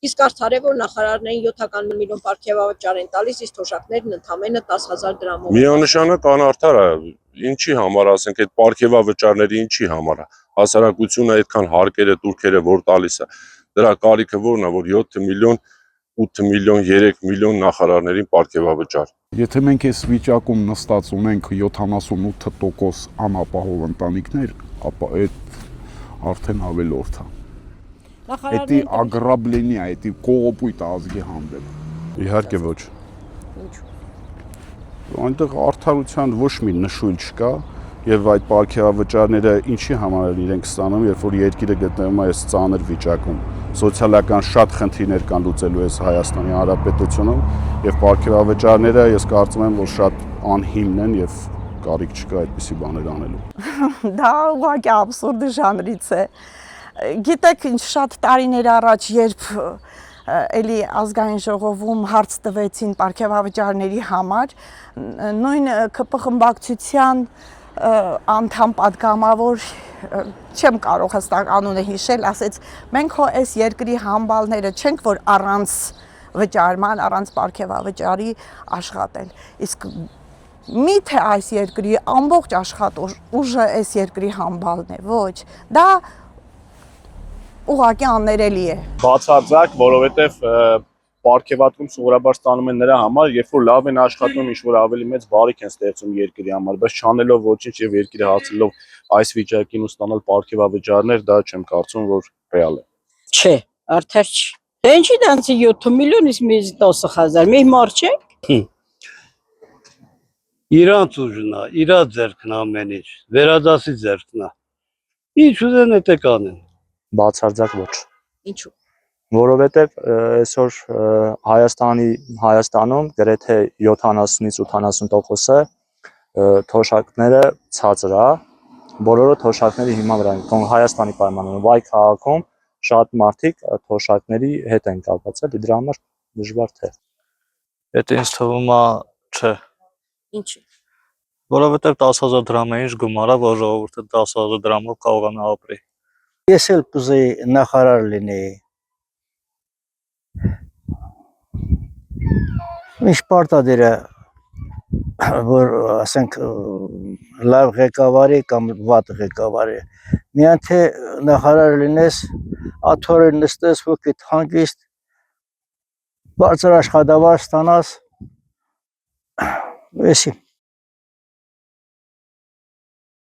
Իսկ արդար է, որ նախարարներին 7 միլիոն պարգևավճար են տալիս, իսկ թոշակներն ընդամենը 10,000 դրամով։ Միանշանակ անարդար է, ինչի համար, ասենք, այդ պարգևավճարների ինչի համար է, հասարակությունը այդքան հարկերը, տուրքերը որ տալիս է, դրա կարիքը որն է, որ 7 միլիոն, 8 միլիոն, 3 միլիոն նախարարներին պարգևավճար։ Եթե մենք այս վիճակում նստած ունենք 78% անապահով ընտանիքներ, ապա այդ արդեն ավելորդ է։ Էդի ագրաբլենիա, էդի կողոպույտ ազգի հանդեպ։ Իհարկե ոչ։ Ինչու՞։ Այնտեղ արդարության ոչ մի նշույլ չկա, եւ այդ պարգևավճարները ինչի համար են իրենք ստանում, երբ որ երկիրը գտնվում է այս ծանր վիճակում։ Սոցիալական շատ խնդիրներ կան լուծելու այս Հայաստանի Հանրապետությունում, եւ պարգևավճարները ես կարծում եմ, որ շատ անհիմն են եւ կարիք չկա այդպիսի բաներ անելու։ Դա ուղղակի աբսուրդի ժանրից է։ Գիտեք ինչ, շատ տարիներ առաջ, երբ էլի ազգային ժողովում հարց տվեցին պարգևավճարների համար, նույն ԿՊ խմբակցության անդամ պատգամավոր, չեմ կարող հստակ անունը հիշել, ասեց, մենք հո այս երկրի համբալները չենք, որ առանց վճարման, առանց պարգևավճարի աշխատել։ Իսկ միթե այս երկրի ամբողջ աշխատուժը այս երկրի համբալն է, ոչ, դա ուղղակի աններելի է։ Բացարձակ, որովհետև պարգևատվում սովորաբար ստանում են նրա համար, երբ որ լավ են աշխատում, ինչ-որ ավելի մեծ բարիք են ստեղծում երկրի համար, բայց չանելով ոչինչ եւ երկիրը հացելով այս վիճակին ու ստանալ պարգևավճարներ, դա չեմ կարծում, որ ռեալ է։ Չէ, արդար չի։ Դե ինչի դրանցի 7 միլիոն, իսկ մեզ 10,000, մենք մարդ չենք։ Իրանց ուժն է, իրա ձեռքն ամեն ինչ, վերադասի ձեռքն է։ Ինչ ուզեն էդ կանեն։ Բացարձակ ոչ։ Ինչու՞։ Որովհետև այսօր Հայաստանում գրեթե 70-ից 80% թոշակները ցածր է, բոլորը թոշակների հիման վրա են, Հայաստանի պայմաններում, Վայ քաղաքում շատ մարդիկ թոշակների հետ են կապված, էլի դրա համար դժվար թե։ Դա ինձ թվում է, չէ։ Ինչի՞։ Որովհետև 10,000 դրամ է ինչ գումար է, որ ժողովուրդը 10,000 դրամով կարողանա ապրի։ Ես էլ կուզեի նախարար լինեի։ Ինչ պարտադիր է, որ ասենք լավ ղեկավարի կամ վատ ղեկավարի։ Միայն թե նախարար լինես, աթոռը նստես, հոգիդ հանգիստ, բարձր աշխատավարձ ստանաս, էսի։